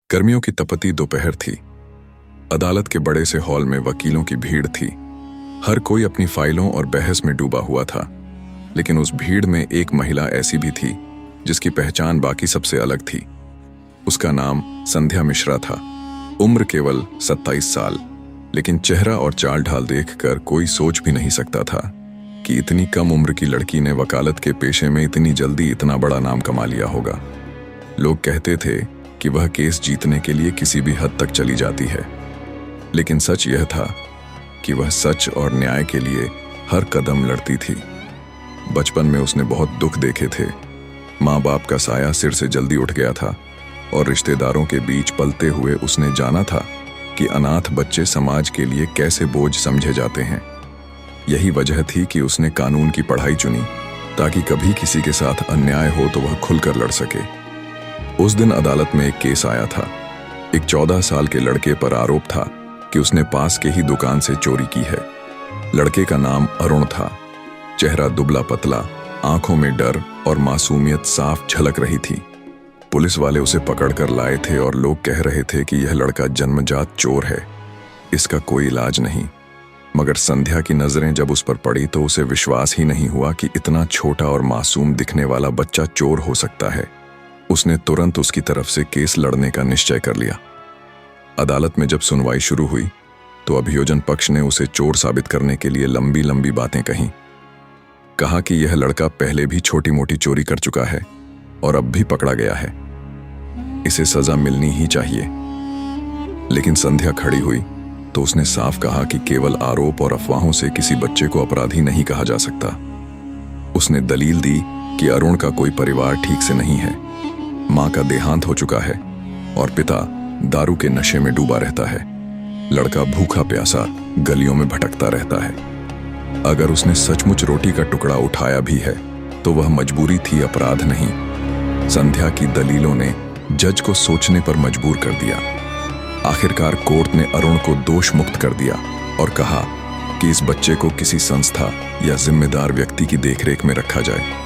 गर्मियों की तपती दोपहर थी। अदालत के बड़े से हॉल में वकीलों की भीड़ थी। हर कोई अपनी फाइलों और बहस में डूबा हुआ था, लेकिन उस भीड़ में एक महिला ऐसी भी थी जिसकी पहचान बाकी सबसे अलग थी। उसका नाम संध्या मिश्रा था। उम्र केवल 27 साल, लेकिन चेहरा और चाल ढाल देखकर कोई सोच भी नहीं सकता था कि इतनी कम उम्र की लड़की ने वकालत के पेशे में इतनी जल्दी इतना बड़ा नाम कमा लिया होगा। लोग कहते थे कि वह केस जीतने के लिए किसी भी हद तक चली जाती है, लेकिन सच यह था कि वह सच और न्याय के लिए हर कदम लड़ती थी। बचपन में उसने बहुत दुख देखे थे। माँ बाप का साया सिर से जल्दी उठ गया था और रिश्तेदारों के बीच पलते हुए उसने जाना था कि अनाथ बच्चे समाज के लिए कैसे बोझ समझे जाते हैं। यही वजह थी कि उसने कानून की पढ़ाई चुनी, ताकि कभी किसी के साथ अन्याय हो तो वह खुलकर लड़ सके। उस दिन अदालत में एक केस आया था। एक 14 साल के लड़के पर आरोप था कि उसने पास के ही दुकान से चोरी की है। लड़के का नाम अरुण था। चेहरा दुबला पतला, आंखों में डर और मासूमियत साफ झलक रही थी। पुलिस वाले उसे पकड़कर लाए थे और लोग कह रहे थे कि यह लड़का जन्मजात चोर है, इसका कोई इलाज नहीं। मगर संध्या की नजरें जब उस पर पड़ी तो उसे विश्वास ही नहीं हुआ कि इतना छोटा और मासूम दिखने वाला बच्चा चोर हो सकता है। उसने तुरंत उसकी तरफ से केस लड़ने का निश्चय कर लिया। अदालत में जब सुनवाई शुरू हुई तो अभियोजन पक्ष ने उसे चोर साबित करने के लिए लंबी लंबी बातें कहीं। कहा कि यह लड़का पहले भी छोटी मोटी चोरी कर चुका है और अब भी पकड़ा गया है, इसे सजा मिलनी ही चाहिए। लेकिन संध्या खड़ी हुई तो उसने साफ कहा कि केवल आरोप और अफवाहों से किसी बच्चे को अपराधी नहीं कहा जा सकता। उसने दलील दी कि अरुण का कोई परिवार ठीक से नहीं है, मां का देहांत हो चुका है और पिता दारू के नशे में डूबा रहता है। लड़का भूखा प्यासा गलियों में भटकता रहता है। अगर उसने सचमुच रोटी का टुकड़ा उठाया भी है तो वह मजबूरी थी, अपराध नहीं। संध्या की दलीलों ने जज को सोचने पर मजबूर कर दिया। आखिरकार कोर्ट ने अरुण को दोष मुक्त कर दिया और कहा कि इस बच्चे को किसी संस्था या जिम्मेदार व्यक्ति की देखरेख में रखा जाए।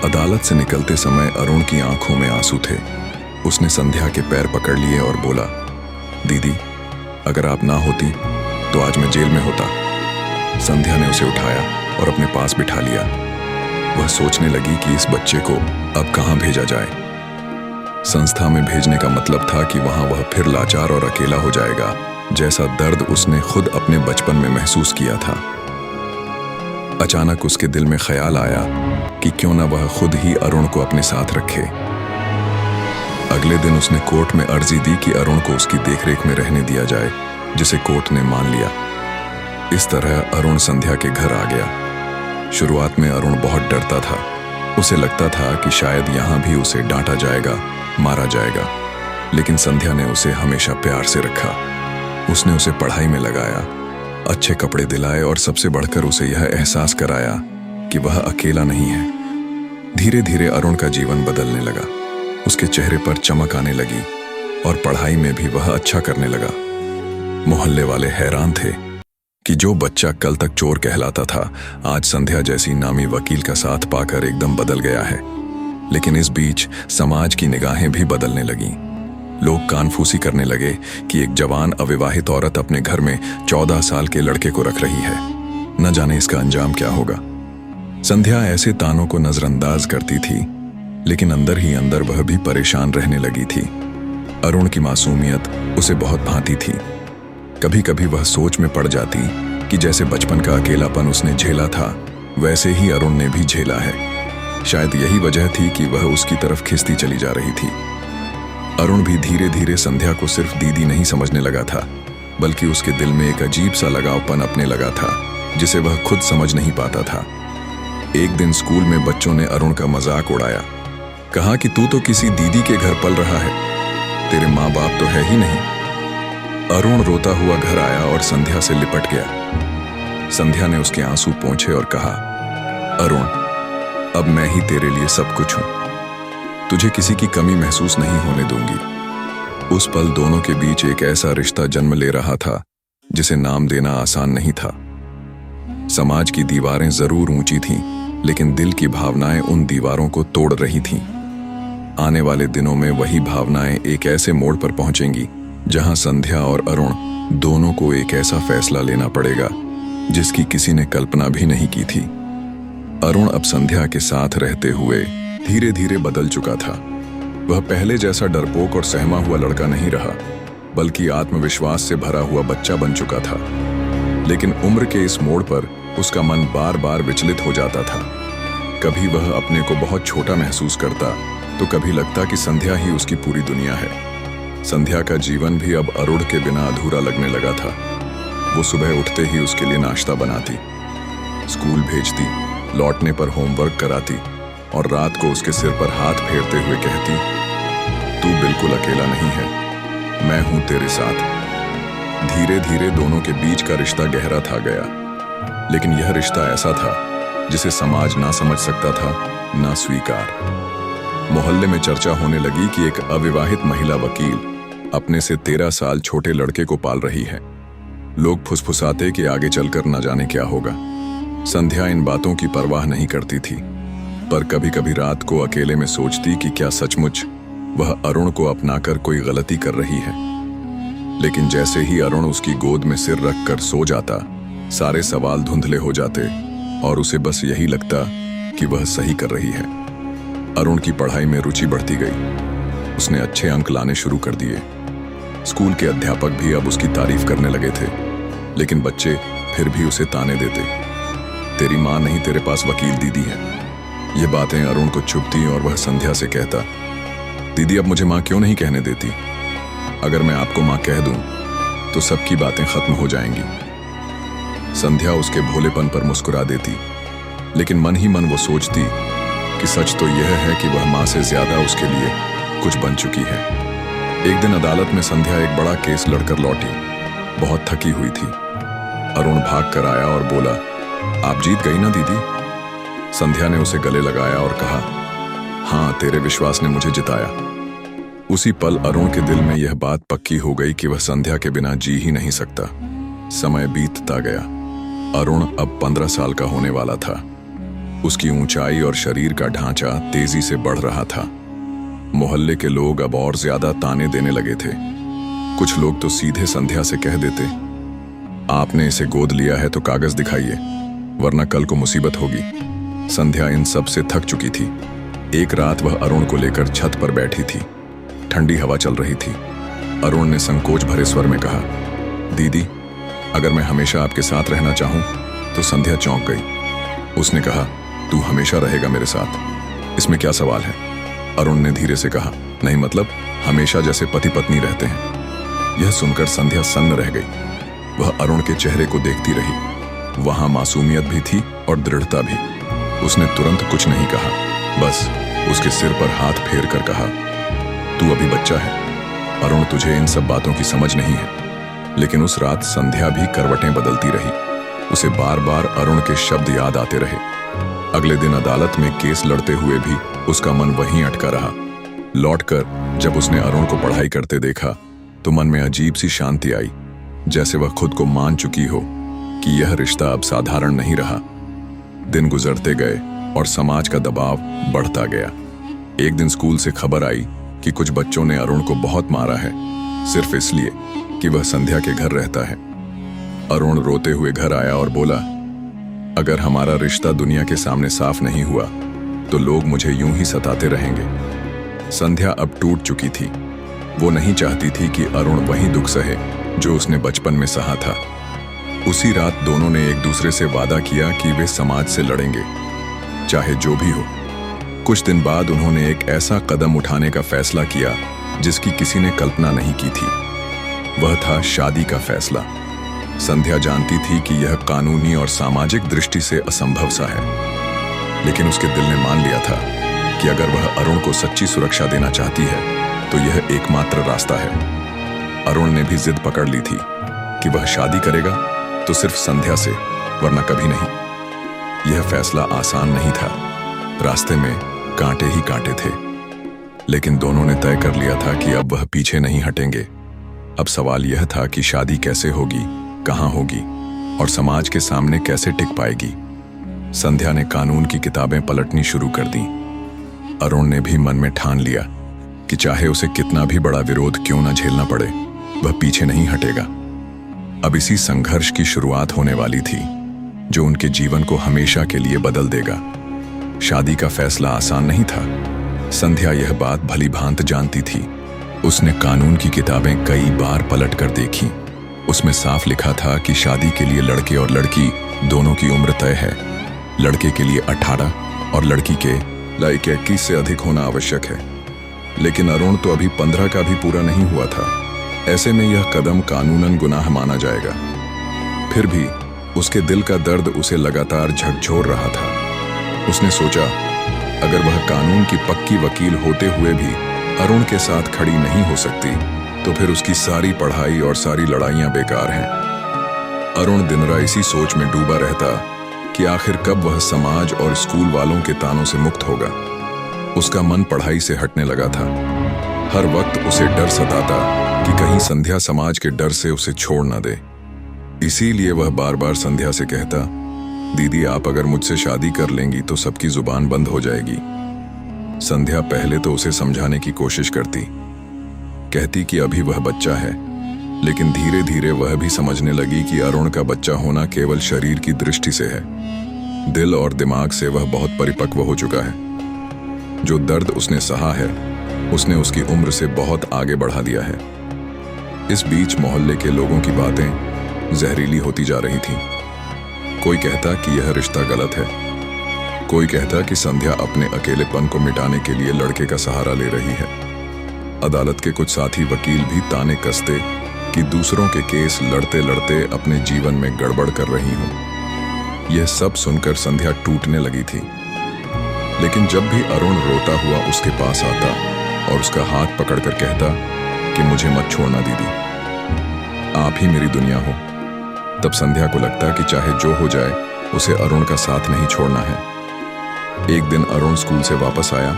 अदालत से निकलते समय अरुण की आंखों में आंसू थे। उसने संध्या के पैर पकड़ लिए और बोला, दीदी, अगर आप ना होती तो आज मैं जेल में होता। संध्या ने उसे उठाया और अपने पास बिठा लिया। वह सोचने लगी कि इस बच्चे को अब कहां भेजा जाए। संस्था में भेजने का मतलब था कि वहां वह फिर लाचार और अकेला हो जाएगा, जैसा दर्द उसने खुद अपने बचपन में महसूस किया था। अचानक उसके दिल में ख्याल आया कि क्यों न वह खुद ही अरुण को अपने साथ रखे। अगले दिन उसने कोर्ट में अर्जी दी कि अरुण को उसकी देखरेख में रहने दिया जाए, जिसे कोर्ट ने मान लिया। इस तरह अरुण संध्या के घर आ गया। शुरुआत में अरुण बहुत डरता था। उसे लगता था कि शायद यहाँ भी उसे डांटा जाएगा, मारा जाएगा, लेकिन संध्या ने उसे हमेशा प्यार से रखा। उसने उसे पढ़ाई में लगाया, अच्छे कपड़े दिलाए और सबसे बढ़कर उसे यह एहसास कराया कि वह अकेला नहीं है। धीरे धीरे अरुण का जीवन बदलने लगा। उसके चेहरे पर चमक आने लगी और पढ़ाई में भी वह अच्छा करने लगा। मोहल्ले वाले हैरान थे कि जो बच्चा कल तक चोर कहलाता था, आज संध्या जैसी नामी वकील का साथ पाकर एकदम बदल गया है। लेकिन इस बीच समाज की निगाहें भी बदलने लगीं। लोग कानफूसी करने लगे कि एक जवान अविवाहित औरत अपने घर में 14 साल के लड़के को रख रही है, न जाने इसका अंजाम क्या होगा। संध्या ऐसे तानों को नजरअंदाज करती थी, लेकिन अंदर ही अंदर वह भी परेशान रहने लगी थी। अरुण की मासूमियत उसे बहुत भाती थी। कभी कभी वह सोच में पड़ जाती कि जैसे बचपन का अकेलापन उसने झेला था, वैसे ही अरुण ने भी झेला है। शायद यही वजह थी कि वह उसकी तरफ खिंचती चली जा रही थी। अरुण भी धीरे धीरे संध्या को सिर्फ दीदी नहीं समझने लगा था, बल्कि उसके दिल में एक अजीब सा लगावपन अपने लगा था, जिसे वह खुद समझ नहीं पाता था। एक दिन स्कूल में बच्चों ने अरुण का मजाक उड़ाया। कहा कि तू तो किसी दीदी के घर पल रहा है, तेरे माँ बाप तो है ही नहीं। अरुण रोता हुआ घर आया और संध्या से लिपट गया। संध्या ने उसके आंसू पोंछे और कहा, अरुण, अब मैं ही तेरे लिए सब कुछ हूं। तुझे किसी की कमी महसूस नहीं होने दूंगी। उस पल दोनों के बीच एक ऐसा रिश्ता जन्म ले रहा था जिसे नाम देना आसान नहीं था। समाज की दीवारें जरूर ऊंची थीं, लेकिन दिल की भावनाएं उन दीवारों को तोड़ रही थीं। आने वाले दिनों में वही भावनाएं एक ऐसे मोड़ पर पहुंचेंगी जहां संध्या और अरुण दोनों को एक ऐसा फैसला लेना पड़ेगा जिसकी किसी ने कल्पना भी नहीं की थी। अरुण अब संध्या के साथ रहते हुए धीरे धीरे बदल चुका था। वह पहले जैसा डरपोक और सहमा हुआ लड़का नहीं रहा, बल्कि आत्मविश्वास से भरा हुआ बच्चा बन चुका था। लेकिन उम्र के इस मोड़ पर उसका मन बार बार विचलित हो जाता था। कभी वह अपने को बहुत छोटा महसूस करता, तो कभी लगता कि संध्या ही उसकी पूरी दुनिया है। संध्या का जीवन भी अब अरुण के बिना अधूरा लगने लगा था। वो सुबह उठते ही उसके लिए नाश्ता बनाती, स्कूल भेजती, लौटने पर होमवर्क कराती और रात को उसके सिर पर हाथ फेरते हुए कहती, तू बिल्कुल अकेला नहीं है, मैं हूं तेरे साथ। धीरे धीरे दोनों के बीच का रिश्ता गहरा था गया, लेकिन यह रिश्ता ऐसा था जिसे समाज ना समझ सकता था, ना स्वीकार। मोहल्ले में चर्चा होने लगी कि एक अविवाहित महिला वकील अपने से 13 साल छोटे लड़के को पाल रही है। लोग फुसफुसाते कि आगे चलकर न जाने क्या होगा। संध्या इन बातों की परवाह नहीं करती थी, पर कभी कभी रात को अकेले में सोचती कि क्या सचमुच वह अरुण को अपनाकर कोई गलती कर रही है। लेकिन जैसे ही अरुण उसकी गोद में सिर रखकर सो जाता, सारे सवाल धुंधले हो जाते और उसे बस यही लगता कि वह सही कर रही है। अरुण की पढ़ाई में रुचि बढ़ती गई। उसने अच्छे अंक लाने शुरू कर दिए। स्कूल के अध्यापक भी अब उसकी तारीफ करने लगे थे, लेकिन बच्चे फिर भी उसे ताने देते, तेरी माँ नहीं, तेरे पास वकील दीदी है। ये बातें अरुण को चुभती और वह संध्या से कहता, दीदी अब मुझे माँ क्यों नहीं कहने देती? अगर मैं आपको माँ कह दूं तो सबकी बातें खत्म हो जाएंगी। संध्या उसके भोलेपन पर मुस्कुरा देती, लेकिन मन ही मन वो सोचती कि सच तो यह है कि वह माँ से ज्यादा उसके लिए कुछ बन चुकी है। एक दिन अदालत में संध्या एक बड़ा केस लड़कर लौटी। बहुत थकी हुई थी। अरुण भाग कर आया और बोला, आप जीत गई ना दीदी? संध्या ने उसे गले लगाया और कहा, हाँ, तेरे विश्वास ने मुझे जिताया। उसी पल अरुण के दिल में यह बात पक्की हो गई कि वह संध्या के बिना जी ही नहीं सकता। समय बीतता गया। अरुण अब 15 साल का होने वाला था। उसकी ऊंचाई और शरीर का ढांचा तेजी से बढ़ रहा था। मोहल्ले के लोग अब और ज्यादा ताने देने लगे थे। कुछ लोग तो सीधे संध्या से कह देते, आपने इसे गोद लिया है तो कागज दिखाइए, वरना कल को मुसीबत होगी। संध्या इन सब से थक चुकी थी। एक रात वह अरुण को लेकर छत पर बैठी थी। ठंडी हवा चल रही थी। अरुण ने संकोच भरे स्वर में कहा, दीदी, अगर मैं हमेशा आपके साथ रहना चाहूं तो संध्या चौंक गई। उसने कहा, तू हमेशा रहेगा मेरे साथ, इसमें क्या सवाल है? अरुण ने धीरे से कहा, नहीं मतलब हमेशा जैसे पति पत्नी रहते हैं। यह सुनकर संध्या सन्न रह गई। वह अरुण के चेहरे को देखती रही। वहां मासूमियत भी थी और दृढ़ता भी। उसने तुरंत कुछ नहीं कहा, बस उसके सिर पर हाथ फेर कर कहा, तू अभी बच्चा है अरुण, तुझे इन सब बातों की समझ नहीं है। लेकिन उस रात संध्या भी करवटें बदलती रही। उसे बार बार अरुण के शब्द याद आते रहे। अगले दिन अदालत में केस लड़ते हुए भी उसका मन वहीं अटका रहा। लौटकर जब उसने अरुण को पढ़ाई करते देखा तो मन में अजीब सी शांति आई, जैसे वह खुद को मान चुकी हो कि यह रिश्ता अब साधारण नहीं रहा। दिन गुजरते गए और समाज का दबाव बढ़ता गया। एक दिन स्कूल से खबर आई कि कुछ बच्चों ने अरुण को बहुत मारा है, सिर्फ इसलिए कि वह संध्या के घर रहता है। अरुण रोते हुए घर आया और बोला, अगर हमारा रिश्ता दुनिया के सामने साफ नहीं हुआ तो लोग मुझे यूं ही सताते रहेंगे। संध्या अब टूट चुकी थी। वो नहीं चाहती थी कि अरुण वही दुख सहे जो उसने बचपन में सहा था। उसी रात दोनों ने एक दूसरे से वादा किया कि वे समाज से लड़ेंगे, चाहे जो भी हो। कुछ दिन बाद उन्होंने एक ऐसा कदम उठाने का फैसला किया जिसकी किसी ने कल्पना नहीं की थी। वह था शादी का फैसला। संध्या जानती थी कि यह कानूनी और सामाजिक दृष्टि से असंभव सा है, लेकिन उसके दिल ने मान लिया था कि अगर वह अरुण को सच्ची सुरक्षा देना चाहती है तो यह एकमात्र रास्ता है। अरुण ने भी जिद पकड़ ली थी कि वह शादी करेगा तो सिर्फ संध्या से, वरना कभी नहीं। यह फैसला आसान नहीं था। रास्ते में कांटे ही कांटे थे, लेकिन दोनों ने तय कर लिया था कि अब वह पीछे नहीं हटेंगे। अब सवाल यह था कि शादी कैसे होगी, कहाँ होगी और समाज के सामने कैसे टिक पाएगी। संध्या ने कानून की किताबें पलटनी शुरू कर दी। अरुण ने भी मन में ठान लिया कि चाहे उसे कितना भी बड़ा विरोध क्यों न झेलना पड़े, वह पीछे नहीं हटेगा। अब इसी संघर्ष की शुरुआत होने वाली थी जो उनके जीवन को हमेशा के लिए बदल देगा। शादी का फैसला आसान नहीं था। संध्या यह बात भली भांत जानती थी। उसने कानून की किताबें कई बार पलट कर देखी। उसमें साफ लिखा था कि शादी के लिए लड़के और लड़की दोनों की उम्र तय है। लड़के के लिए 18 और लड़की के लायक 21 से अधिक होना आवश्यक है। लेकिन अरुण तो अभी 15 का भी पूरा नहीं हुआ था। ऐसे में यह कदम कानूनन गुनाह माना जाएगा। फिर भी उसके दिल का दर्द उसे लगातार झकझोर रहा था। उसने सोचा, अगर वह कानून की पक्की वकील होते हुए भी अरुण के साथ खड़ी नहीं हो सकती, तो फिर उसकी सारी पढ़ाई और सारी लड़ाइयां बेकार हैं। अरुण दिन रात इसी सोच में डूबा रहता कि आखिर कब वह समाज और स्कूल वालों के तानों से मुक्त होगा। उसका मन पढ़ाई से हटने लगा था। हर वक्त उसे डर सताता कि कहीं संध्या समाज के डर से उसे छोड़ न दे। इसीलिए वह बार बार संध्या से कहता, दीदी आप अगर मुझसे शादी कर लेंगी तो सबकी जुबान बंद हो जाएगी। संध्या पहले तो उसे समझाने की कोशिश करती, कहती कि अभी वह बच्चा है, लेकिन धीरे धीरे वह भी समझने लगी कि अरुण का बच्चा होना केवल शरीर की दृष्टि से है। दिल और दिमाग से वह बहुत परिपक्व हो चुका है। जो दर्द उसने सहा है, उसने उसकी उम्र से बहुत आगे बढ़ा दिया है। इस बीच मोहल्ले के लोगों की बातें जहरीली होती जा रही थीं। कोई कहता कि यह रिश्ता गलत है, कोई कहता कि संध्या अपने अकेलेपन को मिटाने के लिए लड़के का सहारा ले रही है। अदालत के कुछ साथी वकील भी ताने कसते कि दूसरों के केस लड़ते लड़ते अपने जीवन में गड़बड़ कर रही हूं। यह सब सुनकर संध्या टूटने लगी थी। लेकिन जब भी अरुण रोता हुआ उसके पास आता और उसका हाथ पकड़कर कहता कि मुझे मत छोड़ना दीदी, आप ही मेरी दुनिया हो, तब संध्या को लगता कि चाहे जो हो जाए उसे अरुण का साथ नहीं छोड़ना है। एक दिन अरुण स्कूल से वापस आया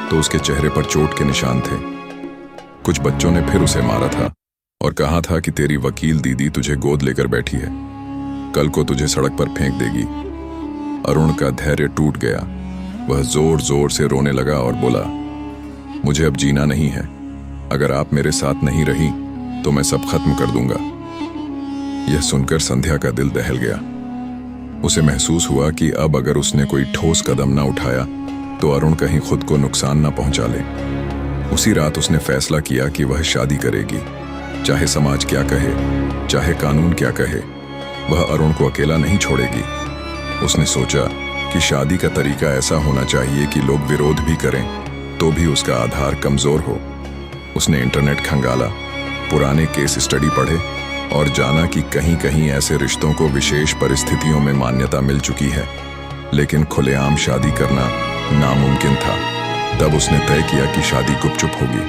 तो उसके चेहरे पर चोट के निशान थे। कुछ बच्चों ने फिर उसे मारा था और कहा था कि तेरी वकील दीदी तुझे गोद लेकर बैठी है, कल को तुझे सड़क पर फेंक देगी। अरुण का धैर्य टूट गया। वह जोर जोर से रोने लगा और बोला, मुझे अब जीना नहीं है। अगर आप मेरे साथ नहीं रही तो मैं सब खत्म कर दूंगा। यह सुनकर संध्या का दिल दहल गया। उसे महसूस हुआ कि अब अगर उसने कोई ठोस कदम ना उठाया तो अरुण कहीं खुद को नुकसान ना पहुंचा ले। उसी रात उसने फैसला किया कि वह शादी करेगी, चाहे समाज क्या कहे, चाहे कानून क्या कहे, वह अरुण को अकेला नहीं छोड़ेगी। उसने सोचा कि शादी का तरीका ऐसा होना चाहिए कि लोग विरोध भी करें तो भी उसका आधार कमजोर हो। उसने इंटरनेट खंगाला, पुराने केस स्टडी पढ़े और जाना कि कहीं कहीं ऐसे रिश्तों को विशेष परिस्थितियों में मान्यता मिल चुकी है, लेकिन खुलेआम शादी करना नामुमकिन था। तब उसने तय किया कि शादी गुपचुप होगी,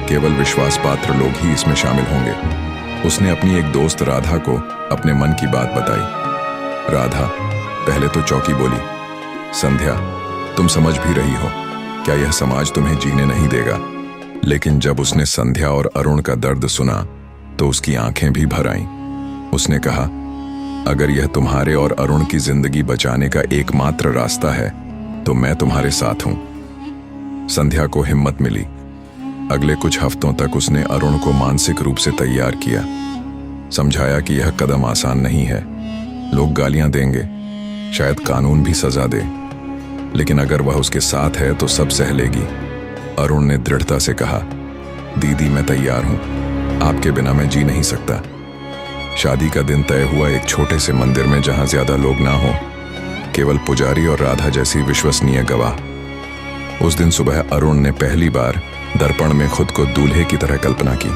केवल विश्वास पात्र लोग ही इसमें शामिल होंगे। उसने अपनी एक दोस्त राधा को अपने मन की बात बताई। राधा पहले तो चौंकी, बोली, संध्या तुम समझ भी रही हो, क्या यह समाज तुम्हें जीने नहीं देगा? लेकिन जब उसने संध्या और अरुण का दर्द सुना तो उसकी आंखें भी भर आईं। उसने कहा, अगर यह तुम्हारे और अरुण की जिंदगी बचाने का एकमात्र रास्ता है तो मैं तुम्हारे साथ हूं। संध्या को हिम्मत मिली। अगले कुछ हफ्तों तक उसने अरुण को मानसिक रूप से तैयार किया, समझाया कि यह कदम आसान नहीं है, लोग गालियां देंगे, शायद कानून भी सजा दे, लेकिन अगर वह उसके साथ है तो सब सह लेगी। अरुण ने दृढ़ता से कहा, दीदी मैं तैयार हूं, आपके बिना मैं जी नहीं सकता। शादी का दिन तय हुआ एक छोटे से मंदिर में जहां ज्यादा लोग ना हो, केवल पुजारी और राधा जैसी विश्वसनीय गवाह। उस दिन सुबह अरुण ने पहली बार दर्पण में खुद को दूल्हे की तरह कल्पना की।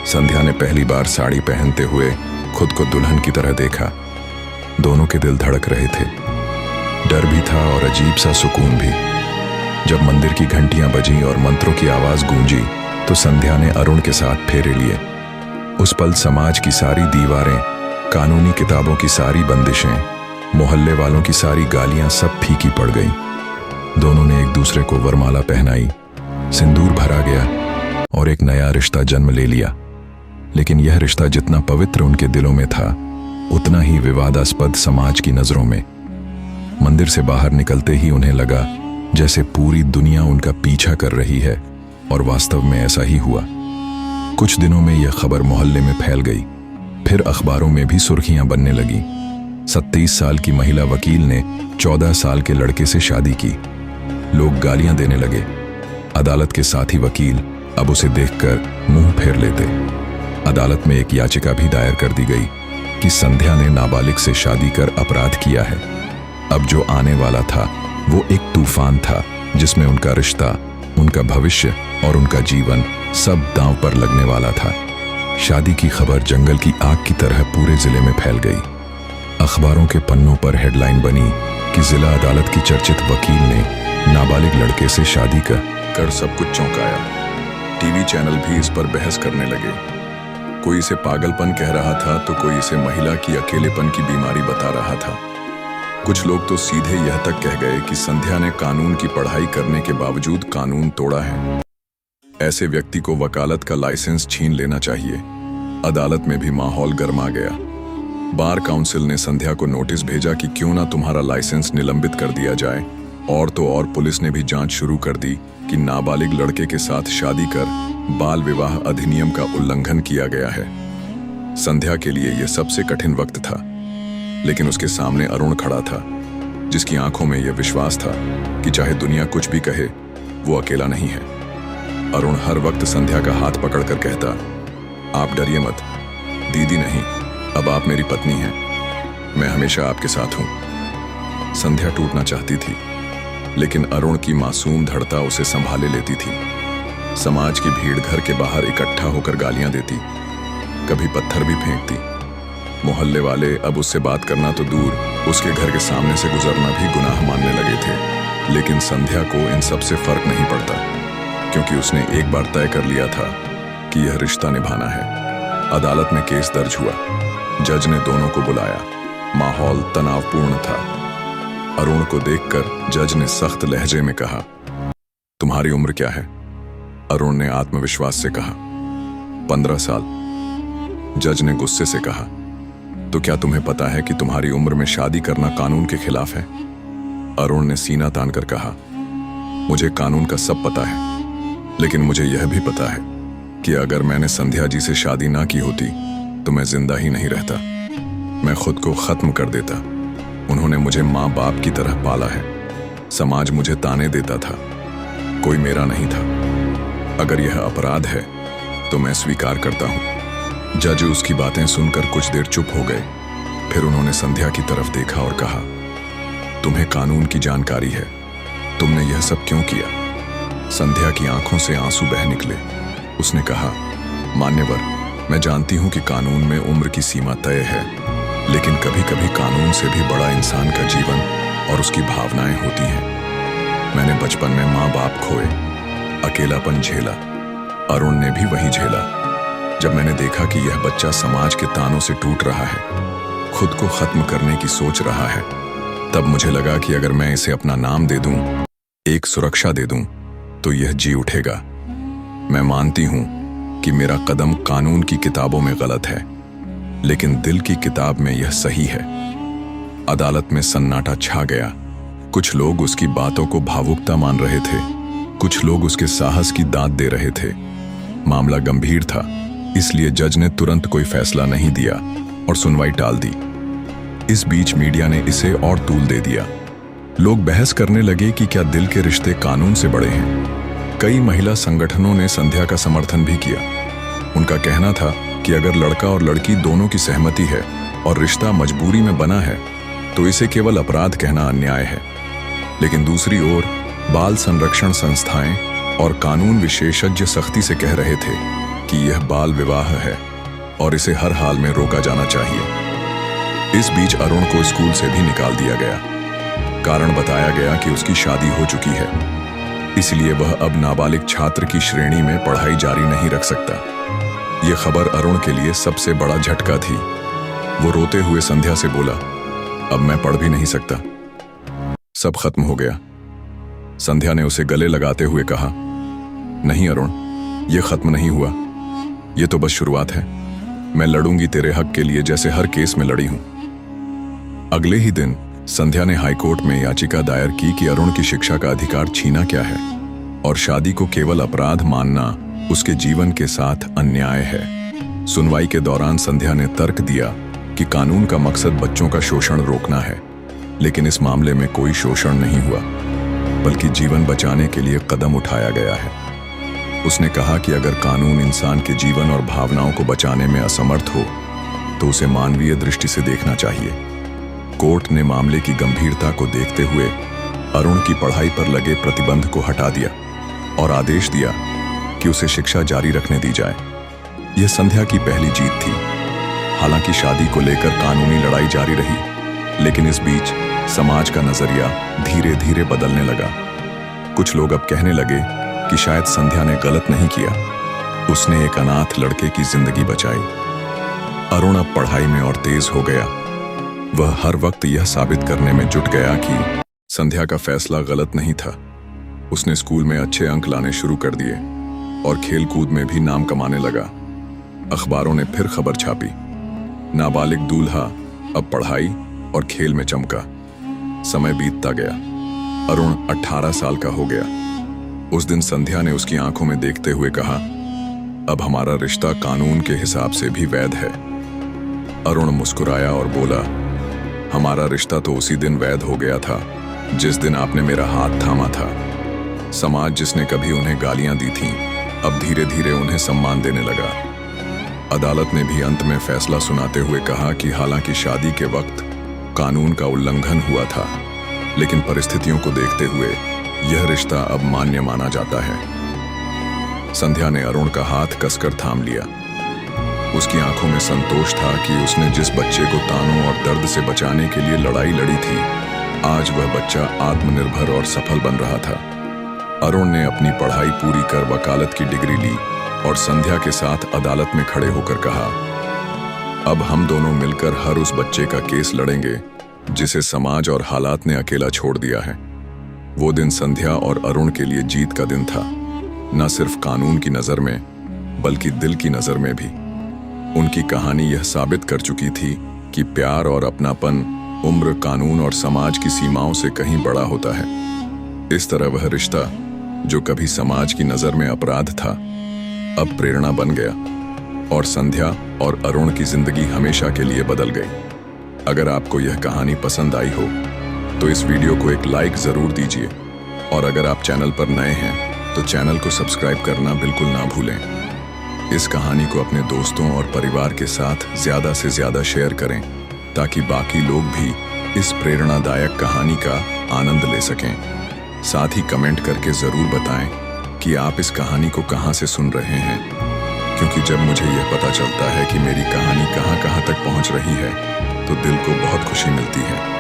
संध्या ने पहली बार साड़ी पहनते हुए खुद को दुल्हन की तरह देखा। दोनों के दिल धड़क रहे थे, डर भी था और अजीब सा सुकून भी। जब मंदिर की घंटियां बजीं और मंत्रों की आवाज गूंजी तो संध्या ने अरुण के साथ फेरे लिए। उस पल समाज की सारी दीवारें, कानूनी किताबों की सारी बंदिशें, मोहल्ले वालों की सारी गालियां सब फीकी पड़ गईं। दोनों ने एक दूसरे को वरमाला पहनाई, सिंदूर भरा गया और एक नया रिश्ता जन्म ले लिया। लेकिन यह रिश्ता जितना पवित्र उनके दिलों में था, उतना ही विवादास्पद समाज की नजरों में। मंदिर से बाहर निकलते ही उन्हें लगा जैसे पूरी दुनिया उनका पीछा कर रही है, और वास्तव में ऐसा ही हुआ। कुछ दिनों में यह खबर मोहल्ले में फैल गई, फिर अखबारों में भी सुर्खियां बनने लगी। 27 साल की महिला वकील ने 14 साल के लड़के से शादी की। लोग गालियां देने लगे। अदालत के साथी वकील अब उसे देखकर मुंह फेर लेते। अदालत में एक याचिका भी दायर कर दी गई कि संध्या ने नाबालिग से शादी कर अपराध किया है। अब जो आने वाला था वो एक तूफान था, जिसमें उनका रिश्ता, उनका भविष्य और उनका जीवन सब दांव पर लगने वाला था। शादी की खबर जंगल की आग की तरह पूरे जिले में फैल गई। अखबारों के पन्नों पर हेडलाइन बनी कि जिला अदालत की चर्चित वकील ने नाबालिग लड़के से शादी कर सब कुछ चौंकाया। टीवी चैनल भी इस पर बहस करने लगे। कोई इसे पागलपन कह रहा था तो कोई इसे महिला की अकेलेपन की बीमारी बता रहा था। कुछ लोग तो सीधे यह तक कह गए कि संध्या ने कानून की पढ़ाई करने के बावजूद कानून तोड़ा है। ऐसे व्यक्ति को वकालत का लाइसेंस छीन लेना चाहिए। अदालत में भी माहौल गर्मा गया। बार काउंसिल ने संध्या को नोटिस भेजा कि क्यों ना तुम्हारा लाइसेंस निलंबित कर दिया जाए, और तो और पुलिस ने भी जांच शुरू कर दी कि नाबालिग लड़के के साथ शादी कर बाल विवाह अधिनियम का उल्लंघन किया गया है। संध्या के लिए यह सबसे कठिन वक्त था, लेकिन उसके सामने अरुण खड़ा था, जिसकी आंखों में यह विश्वास था कि चाहे दुनिया कुछ भी कहे, वो अकेला नहीं है। अरुण हर वक्त संध्या का हाथ पकड़कर कहता, आप डरिए मत, दीदी नहीं, अब आप मेरी पत्नी हैं, मैं हमेशा आपके साथ हूं। संध्या टूटना चाहती थी, लेकिन अरुण की मासूम धड़ता उसे संभाले लेती थी। समाज की भीड़ घर के बाहर इकट्ठा होकर गालियां देती, कभी पत्थर भी फेंकती। मोहल्ले वाले अब उससे बात करना तो दूर, उसके घर के सामने से गुजरना भी गुनाह मानने लगे थे। लेकिन संध्या को इन सब से फर्क नहीं पड़ता, क्योंकि उसने एक बार तय कर लिया था कि यह रिश्ता निभाना है। अदालत में केस दर्ज हुआ। जज ने दोनों को बुलाया। माहौल तनावपूर्ण था। अरुण को देखकर जज ने सख्त लहजे में कहा, तुम्हारी उम्र क्या है? अरुण ने आत्मविश्वास से कहा, 15 साल। जज ने गुस्से से कहा, तो क्या तुम्हें पता है कि तुम्हारी उम्र में शादी करना कानून के खिलाफ है? अरुण ने सीना तानकर कहा, मुझे कानून का सब पता है, लेकिन मुझे यह भी पता है कि अगर मैंने संध्या जी से शादी ना की होती तो मैं जिंदा ही नहीं रहता। मैं खुद को खत्म कर देता। उन्होंने मुझे माँ बाप की तरह पाला है। समाज मुझे ताने देता था, कोई मेरा नहीं था। अगर यह अपराध है तो मैं स्वीकार करता हूं। जज उसकी बातें सुनकर कुछ देर चुप हो गए। फिर उन्होंने संध्या की तरफ देखा और कहा, तुम्हें कानून की जानकारी है, तुमने यह सब क्यों किया? संध्या की आंखों से आंसू बह निकले। उसने कहा, मान्यवर, मैं जानती हूं कि कानून में उम्र की सीमा तय है, लेकिन कभी कभी कानून से भी बड़ा इंसान का जीवन और उसकी भावनाएं होती हैं। मैंने बचपन में माँ बाप खोए, अकेलापन झेला। अरुण ने भी वही झेला। जब मैंने देखा कि यह बच्चा समाज के तानों से टूट रहा है, खुद को खत्म करने की सोच रहा है, तब मुझे लगा कि अगर मैं इसे अपना नाम दे दूं, एक सुरक्षा दे दूं, तो यह जी उठेगा। मैं मानती हूं कि मेरा कदम कानून की किताबों में गलत है, लेकिन दिल की किताब में यह सही है। अदालत में सन्नाटा छा गया। कुछ लोग उसकी बातों को भावुकता मान रहे थे, कुछ लोग उसके साहस की दाद दे रहे थे। मामला गंभीर था, इसलिए जज ने तुरंत कोई फैसला नहीं दिया और सुनवाई टाल दी। इस बीच मीडिया ने इसे और तूल दे दिया। लोग बहस करने लगे कि क्या दिल के रिश्ते कानून से बड़े हैं। कई महिला संगठनों ने संध्या का समर्थन भी किया। उनका कहना था कि अगर लड़का और लड़की दोनों की सहमति है और रिश्ता मजबूरी में बना है, तो इसे केवल अपराध कहना अन्याय है। लेकिन दूसरी ओर बाल संरक्षण संस्थाएं और कानून विशेषज्ञ सख्ती से कह रहे थे कि यह बाल विवाह है और इसे हर हाल में रोका जाना चाहिए। इस बीच अरुण को स्कूल से भी निकाल दिया गया। कारण बताया गया कि उसकी शादी हो चुकी है, इसलिए वह अब नाबालिग छात्र की श्रेणी में पढ़ाई जारी नहीं रख सकता। यह खबर अरुण के लिए सबसे बड़ा झटका थी। वो रोते हुए संध्या से बोला, अब मैं पढ़ भी नहीं सकता, सब खत्म हो गया। संध्या ने उसे गले लगाते हुए कहा, नहीं अरुण, यह खत्म नहीं हुआ, यह तो बस शुरुआत है। मैं लड़ूंगी तेरे हक के लिए, जैसे हर केस में लड़ी हूं। अगले ही दिन संध्या ने हाईकोर्ट में याचिका दायर की कि अरुण की शिक्षा का अधिकार छीना क्या है और शादी को केवल अपराध मानना उसके जीवन के साथ अन्याय है। सुनवाई के दौरान संध्या ने तर्क दिया कि कानून का मकसद बच्चों का शोषण रोकना है, लेकिन इस मामले में कोई शोषण नहीं हुआ, बल्कि जीवन बचाने के लिए कदम उठाया गया है। उसने कहा कि अगर कानून इंसान के जीवन और भावनाओं को बचाने में असमर्थ हो तो उसे मानवीय दृष्टि से देखना चाहिए। कोर्ट ने मामले की गंभीरता को देखते हुए अरुण की पढ़ाई पर लगे प्रतिबंध को हटा दिया और आदेश दिया कि उसे शिक्षा जारी रखने दी जाए। यह संध्या की पहली जीत थी। हालांकि शादी को लेकर कानूनी लड़ाई जारी रही, लेकिन इस बीच समाज का नजरिया धीरे धीरे बदलने लगा। कुछ लोग अब कहने लगे कि शायद संध्या ने गलत नहीं किया, उसने एक अनाथ लड़के की जिंदगी बचाई। अरुण अब पढ़ाई में और तेज हो गया। वह हर वक्त यह साबित करने में जुट गया कि संध्या का फैसला गलत नहीं था। उसने स्कूल में अच्छे अंक लाने शुरू कर दिए और खेल कूद में भी नाम कमाने लगा। अखबारों ने फिर खबर छापी, नाबालिग दूल्हा अब पढ़ाई और खेल में चमका। समय बीतता गया। अरुण 18 साल का हो गया। उस दिन संध्या ने उसकी आंखों में देखते हुए कहा, अब हमारा रिश्ता कानून के हिसाब से भी वैध है। अरुण मुस्कुराया और बोला, हमारा रिश्ता तो उसी दिन वैध हो गया था जिस दिन आपने मेरा हाथ थामा था। समाज जिसने कभी उन्हें गालियां दी थीं, अब धीरे धीरे उन्हें सम्मान देने लगा। अदालत ने भी अंत में फैसला सुनाते हुए कहा कि हालांकि शादी के वक्त कानून का उल्लंघन हुआ था, लेकिन परिस्थितियों को देखते हुए यह रिश्ता अब मान्य माना जाता है। संध्या ने अरुण का हाथ कसकर थाम लिया। उसकी आंखों में संतोष था कि उसने जिस बच्चे को तानों और दर्द से बचाने के लिए लड़ाई लड़ी थी, आज वह बच्चा आत्मनिर्भर और सफल बन रहा था। अरुण ने अपनी पढ़ाई पूरी कर वकालत की डिग्री ली और संध्या के साथ अदालत में खड़े होकर कहा, अब हम दोनों मिलकर हर उस बच्चे का केस लड़ेंगे जिसे समाज और हालात ने अकेला छोड़ दिया है। वो दिन संध्या और अरुण के लिए जीत का दिन था, न सिर्फ कानून की नजर में बल्कि दिल की नजर में भी। उनकी कहानी यह साबित कर चुकी थी कि प्यार और अपनापन उम्र, कानून और समाज की सीमाओं से कहीं बड़ा होता है। इस तरह वह रिश्ता जो कभी समाज की नजर में अपराध था, अब प्रेरणा बन गया और संध्या और अरुण की जिंदगी हमेशा के लिए बदल गई। अगर आपको यह कहानी पसंद आई हो तो इस वीडियो को एक लाइक जरूर दीजिए और अगर आप चैनल पर नए हैं तो चैनल को सब्सक्राइब करना बिल्कुल ना भूलें। इस कहानी को अपने दोस्तों और परिवार के साथ ज्यादा से ज्यादा शेयर करें ताकि बाकी लोग भी इस प्रेरणादायक कहानी का आनंद ले सकें। साथ ही कमेंट करके जरूर बताएं कि आप इस कहानी को कहां से सुन रहे हैं, क्योंकि जब मुझे यह पता चलता है कि मेरी कहानी कहां-कहां तक पहुंच रही है तो दिल को बहुत खुशी मिलती है।